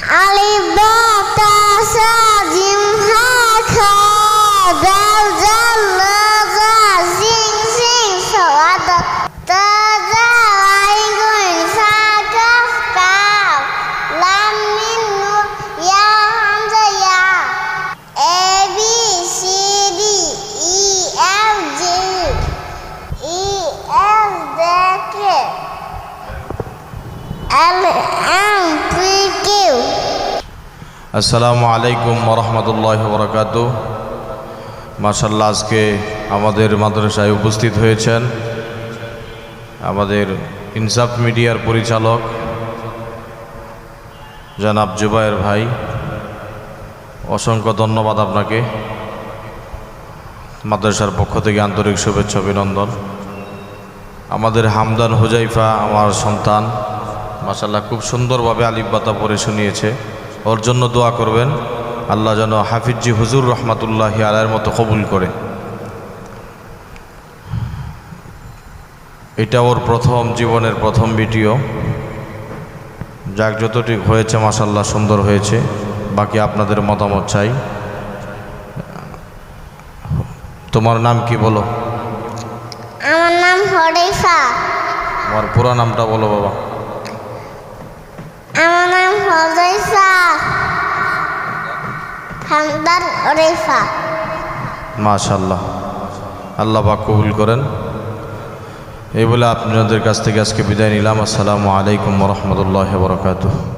alif ba ta sa jim ha kha dal zal la za sin sin sawad ta za ain gun sa kaf kaf lam mim nun ya hamza ya a b c d e f g h k l m p q আসসালামু আলাইকুম ওয়া রাহমাতুল্লাহি ওয়া বারাকাতুহু। মাশাআল্লাহ, আজকে আমাদের মাদ্রাসায় উপস্থিত হয়েছেন আমাদের ইনসাফ মিডিয়ার পরিচালক জনাব জুবায়ের ভাই। অসংখ্য ধন্যবাদ আপনাকে। মাদ্রাসার পক্ষ থেকে আন্তরিক শুভেচ্ছা অভিনন্দন। আমাদের হামদান হুজাইফা আমার সন্তান, মাশাআল্লাহ খুব সুন্দরভাবে আলিফ বাতা পড়ে শুনিয়েছে। ওর জন্য দোয়া করবেন, আল্লাহ যেন হাফিজি হুজুর রহমাতুল্লাহি আলাইহির মতো কবুল করে। এটা ওর প্রথম জীবনের প্রথম ভিডিও। যাক, যতটুকু হয়েছে মাশাআল্লাহ সুন্দর হয়েছে। বাকি আপনাদের মতামত চাই। তোমার নাম কি বলো? আমার নাম হরিফা। তোমার পুরো নামটা বলো বাবা। আমার নাম হরিফা হামদান হরিফা। মাশাআল্লাহ, আল্লাহ পাক কবুল করেন। এই বলে আপনাদের কাছ থেকে আজকে বিদায় নিলাম। আসসালামু আলাইকুম ওয়া রাহমাতুল্লাহি ওয়া বারাকাতুহু।